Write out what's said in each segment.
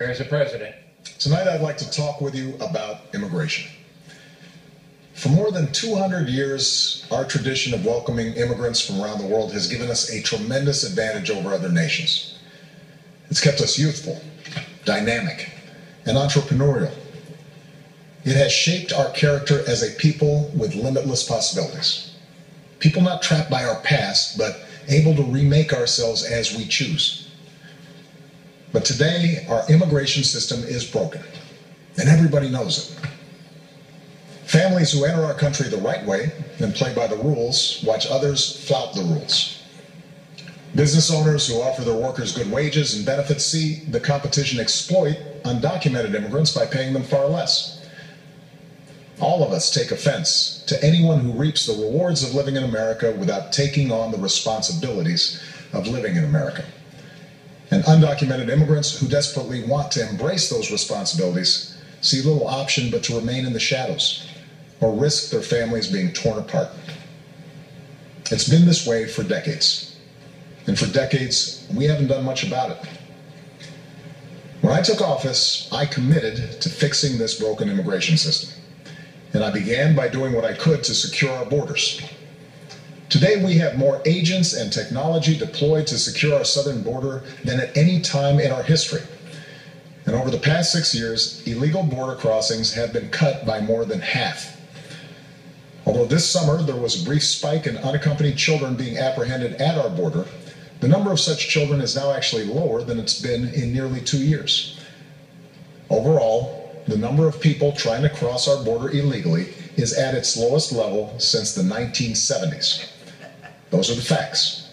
Mr. President. Tonight I'd like to talk with you about immigration. For more than 200 years, our tradition of welcoming immigrants from around the world has given us a tremendous advantage over other nations. It's kept us youthful, dynamic, and entrepreneurial. It has shaped our character as a people with limitless possibilities. People not trapped by our past, but able to remake ourselves as we choose. But today, our immigration system is broken, and everybody knows it. Families who enter our country the right way and play by the rules watch others flout the rules. Business owners who offer their workers good wages and benefits see the competition exploit undocumented immigrants by paying them far less. All of us take offense to anyone who reaps the rewards of living in America without taking on the responsibilities of living in America. And undocumented immigrants who desperately want to embrace those responsibilities see little option but to remain in the shadows or risk their families being torn apart. It's been this way for decades. And for decades, we haven't done much about it. When I took office, I committed to fixing this broken immigration system. And I began by doing what I could to secure our borders. Today, we have more agents and technology deployed to secure our southern border than at any time in our history. And over the past 6 years, illegal border crossings have been cut by more than half. Although this summer there was a brief spike in unaccompanied children being apprehended at our border, the number of such children is now actually lower than it's been in nearly 2 years. Overall, the number of people trying to cross our border illegally is at its lowest level since the 1970s. Those are the facts.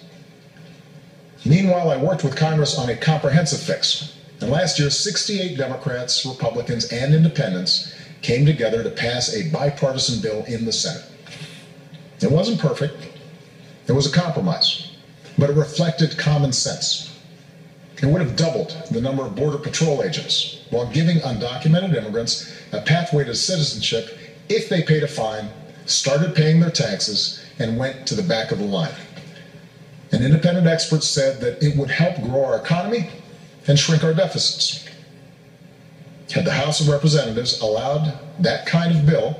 Meanwhile, I worked with Congress on a comprehensive fix. And last year, 68 Democrats, Republicans, and independents came together to pass a bipartisan bill in the Senate. It wasn't perfect. It was a compromise. But it reflected common sense. It would have doubled the number of Border Patrol agents while giving undocumented immigrants a pathway to citizenship if they paid a fine, started paying their taxes, and went to the back of the line. And independent experts said that it would help grow our economy and shrink our deficits. Had the House of Representatives allowed that kind of bill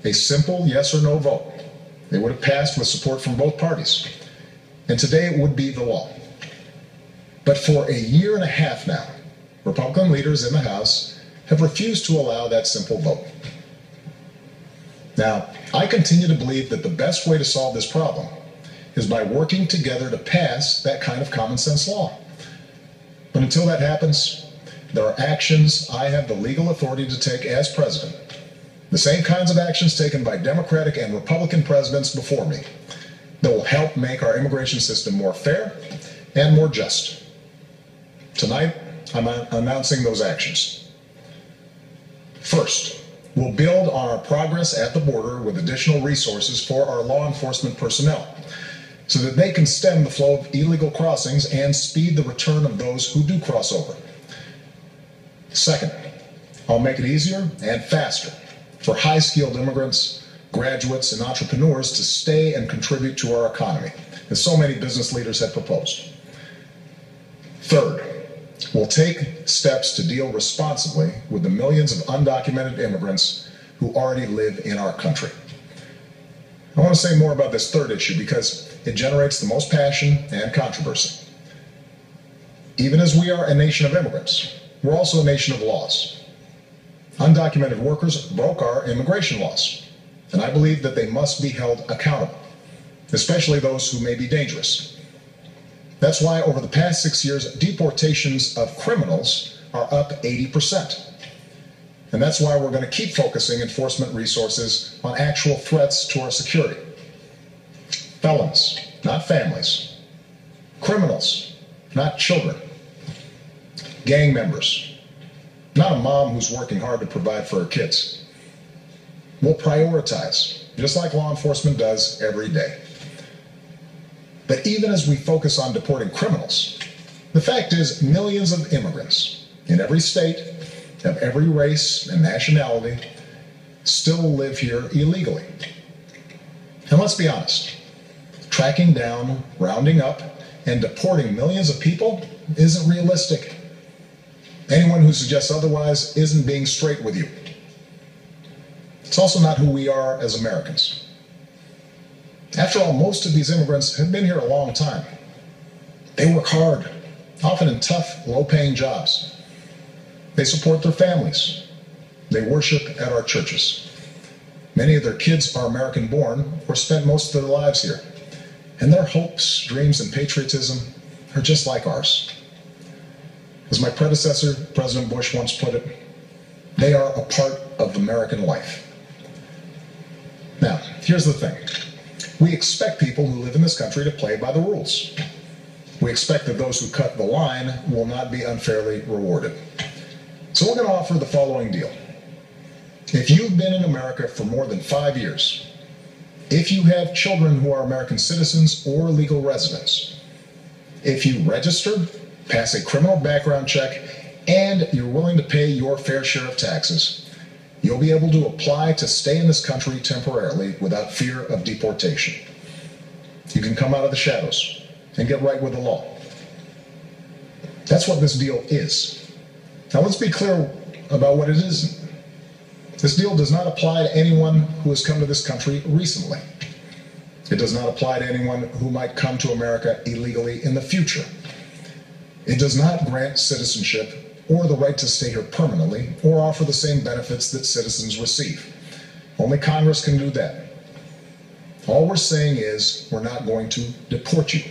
a simple yes or no vote, it would have passed with support from both parties. And today it would be the law. But for a year and a half now, Republican leaders in the House have refused to allow that simple vote. Now, I continue to believe that the best way to solve this problem is by working together to pass that kind of common sense law. But until that happens, there are actions I have the legal authority to take as president, the same kinds of actions taken by Democratic and Republican presidents before me, that will help make our immigration system more fair and more just. Tonight, I'm announcing those actions. First, we'll build on our progress at the border with additional resources for our law enforcement personnel so that they can stem the flow of illegal crossings and speed the return of those who do cross over. Second, I'll make it easier and faster for high-skilled immigrants, graduates, and entrepreneurs to stay and contribute to our economy, as so many business leaders have proposed. Third, we'll take steps to deal responsibly with the millions of undocumented immigrants who already live in our country. I want to say more about this third issue because it generates the most passion and controversy. Even as we are a nation of immigrants, we're also a nation of laws. Undocumented workers broke our immigration laws, and I believe that they must be held accountable, especially those who may be dangerous. That's why over the past 6 years, deportations of criminals are up 80%. And that's why we're going to keep focusing enforcement resources on actual threats to our security. Felons, not families. Criminals, not children. Gang members, not a mom who's working hard to provide for her kids. We'll prioritize, just like law enforcement does every day. But even as we focus on deporting criminals, the fact is millions of immigrants in every state, of every race and nationality, still live here illegally. And let's be honest, tracking down, rounding up, and deporting millions of people isn't realistic. Anyone who suggests otherwise isn't being straight with you. It's also not who we are as Americans. After all, most of these immigrants have been here a long time. They work hard, often in tough, low-paying jobs. They support their families. They worship at our churches. Many of their kids are American-born or spent most of their lives here. And their hopes, dreams, and patriotism are just like ours. As my predecessor, President Bush, once put it, they are a part of American life. Now, here's the thing. We expect people who live in this country to play by the rules. We expect that those who cut the line will not be unfairly rewarded. So we're going to offer the following deal. If you've been in America for more than 5 years, if you have children who are American citizens or legal residents, if you register, pass a criminal background check, and you're willing to pay your fair share of taxes, you'll be able to apply to stay in this country temporarily without fear of deportation. You can come out of the shadows and get right with the law. That's what this deal is. Now let's be clear about what it isn't. This deal does not apply to anyone who has come to this country recently. It does not apply to anyone who might come to America illegally in the future. It does not grant citizenship or the right to stay here permanently or offer the same benefits that citizens receive. Only Congress can do that. All we're saying is we're not going to deport you.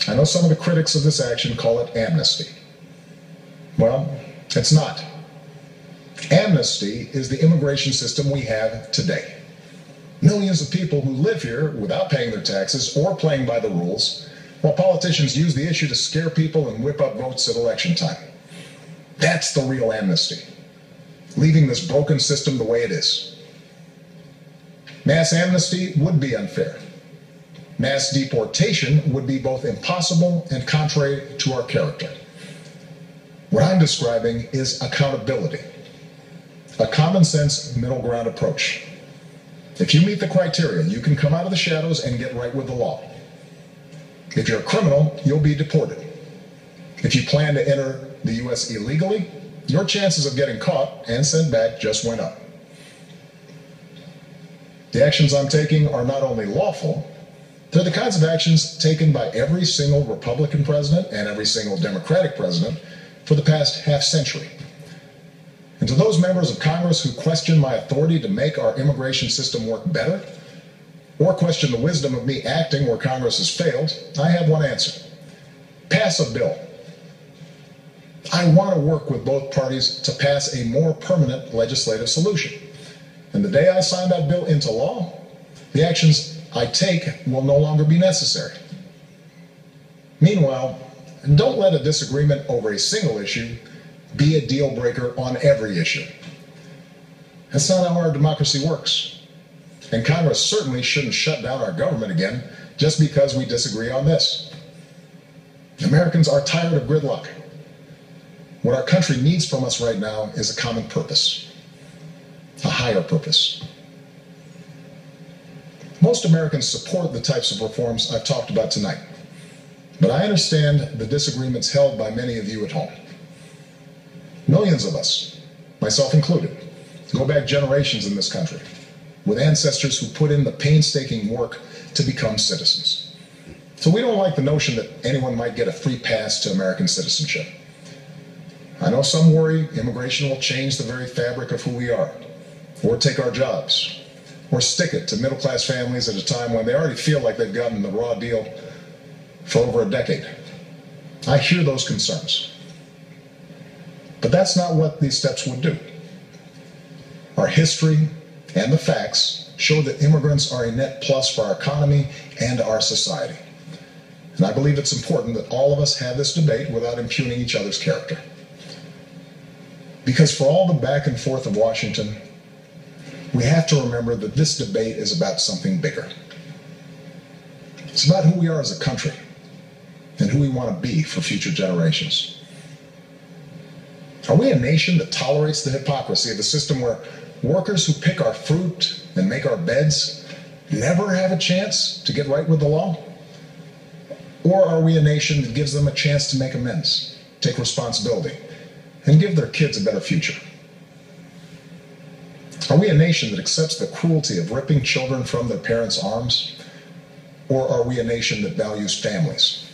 I know some of the critics of this action call it amnesty. Well, it's not. Amnesty is the immigration system we have today. Millions of people who live here without paying their taxes or playing by the rules, while politicians use the issue to scare people and whip up votes at election time. That's the real amnesty, leaving this broken system the way it is. Mass amnesty would be unfair. Mass deportation would be both impossible and contrary to our character. What I'm describing is accountability, a common sense middle ground approach. If you meet the criteria, you can come out of the shadows and get right with the law. If you're a criminal, you'll be deported. If you plan to enter the U.S. illegally, your chances of getting caught and sent back just went up. The actions I'm taking are not only lawful, they're the kinds of actions taken by every single Republican president and every single Democratic president for the past half century. And to those members of Congress who question my authority to make our immigration system work better, or question the wisdom of me acting where Congress has failed, I have one answer. Pass a bill. I want to work with both parties to pass a more permanent legislative solution. And the day I sign that bill into law, the actions I take will no longer be necessary. Meanwhile, don't let a disagreement over a single issue be a deal breaker on every issue. That's not how our democracy works. And Congress certainly shouldn't shut down our government again just because we disagree on this. Americans are tired of gridlock. What our country needs from us right now is a common purpose, a higher purpose. Most Americans support the types of reforms I've talked about tonight, but I understand the disagreements held by many of you at home. Millions of us, myself included, go back generations in this country, with ancestors who put in the painstaking work to become citizens. So we don't like the notion that anyone might get a free pass to American citizenship. I know some worry immigration will change the very fabric of who we are, or take our jobs, or stick it to middle-class families at a time when they already feel like they've gotten the raw deal for over a decade. I hear those concerns. But that's not what these steps would do. Our history and the facts show that immigrants are a net plus for our economy and our society. And I believe it's important that all of us have this debate without impugning each other's character. Because for all the back and forth of Washington, we have to remember that this debate is about something bigger. It's about who we are as a country and who we want to be for future generations. Are we a nation that tolerates the hypocrisy of a system where workers who pick our fruit and make our beds never have a chance to get right with the law? Or are we a nation that gives them a chance to make amends, take responsibility, and give their kids a better future? Are we a nation that accepts the cruelty of ripping children from their parents' arms? Or are we a nation that values families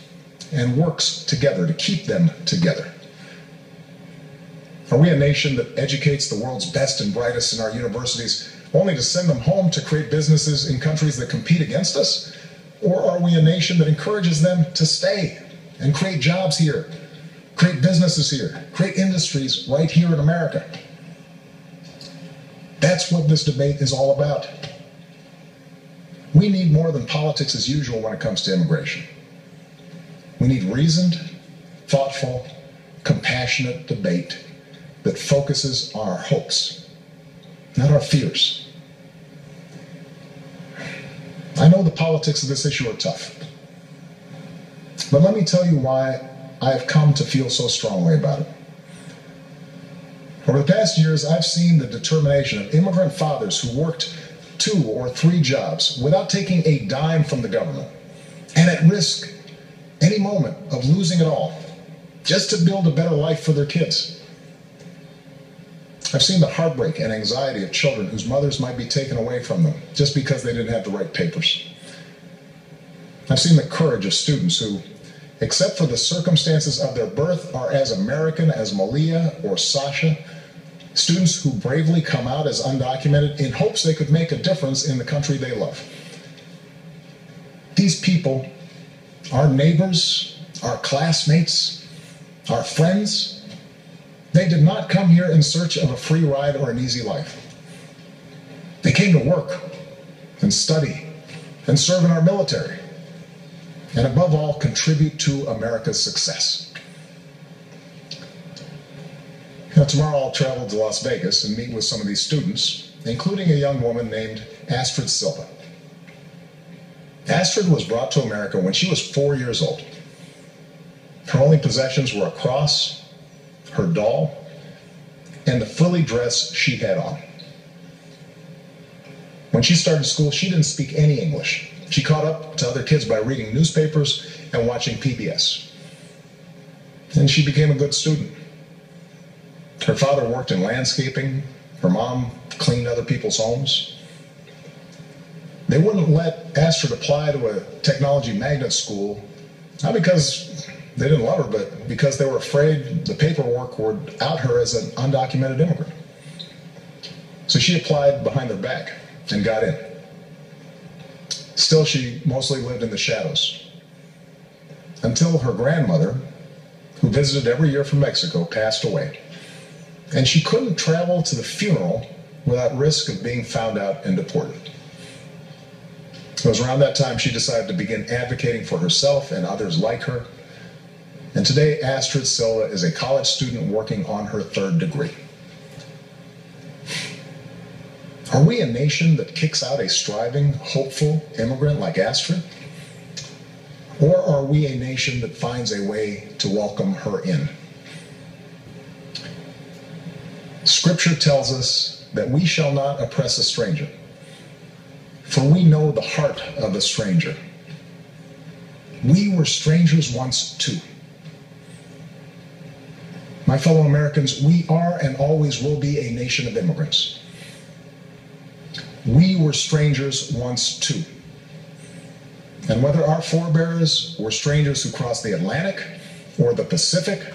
and works together to keep them together? Are we a nation that educates the world's best and brightest in our universities only to send them home to create businesses in countries that compete against us? Or are we a nation that encourages them to stay and create jobs here, create businesses here, create industries right here in America? That's what this debate is all about. We need more than politics as usual when it comes to immigration. We need reasoned, thoughtful, compassionate debate that focuses on our hopes, not our fears. I know the politics of this issue are tough, but let me tell you why I have come to feel so strongly about it. Over the past years, I've seen the determination of immigrant fathers who worked 2 or 3 jobs without taking a dime from the government, and at risk any moment of losing it all, just to build a better life for their kids. I've seen the heartbreak and anxiety of children whose mothers might be taken away from them just because they didn't have the right papers. I've seen the courage of students who, except for the circumstances of their birth, are as American as Malia or Sasha, students who bravely come out as undocumented in hopes they could make a difference in the country they love. These people, our neighbors, our classmates, our friends, they did not come here in search of a free ride or an easy life. They came to work and study and serve in our military, and above all, contribute to America's success. Now, tomorrow I'll travel to Las Vegas and meet with some of these students, including a young woman named Astrid Silva. Astrid was brought to America when she was 4 years old. Her only possessions were a cross, her doll, and the frilly dress she had on. When she started school, she didn't speak any English. She caught up to other kids by reading newspapers and watching PBS. And she became a good student. Her father worked in landscaping. Her mom cleaned other people's homes. They wouldn't let Astrid apply to a technology magnet school, not because they didn't love her, but because they were afraid the paperwork would out her as an undocumented immigrant. So she applied behind their back and got in. Still, she mostly lived in the shadows until her grandmother, who visited every year from Mexico, passed away. And she couldn't travel to the funeral without risk of being found out and deported. It was around that time she decided to begin advocating for herself and others like her. And today, Astrid Silva is a college student working on her 3rd degree. Are we a nation that kicks out a striving, hopeful immigrant like Astrid? Or are we a nation that finds a way to welcome her in? Scripture tells us that we shall not oppress a stranger, for we know the heart of the stranger. We were strangers once too. My fellow Americans, we are and always will be a nation of immigrants. We were strangers once too. And whether our forebears were strangers who crossed the Atlantic, or the Pacific,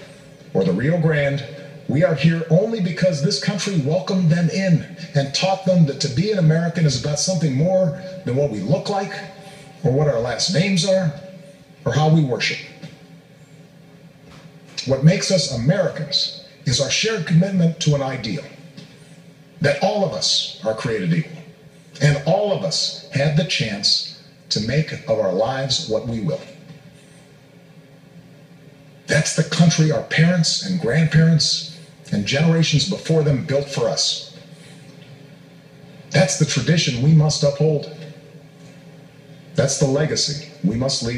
or the Rio Grande, we are here only because this country welcomed them in and taught them that to be an American is about something more than what we look like, or what our last names are, or how we worship. What makes us Americans is our shared commitment to an ideal, that all of us are created equal, and all of us have the chance to make of our lives what we will. That's the country our parents and grandparents and generations before them built for us. That's the tradition we must uphold. That's the legacy we must leave.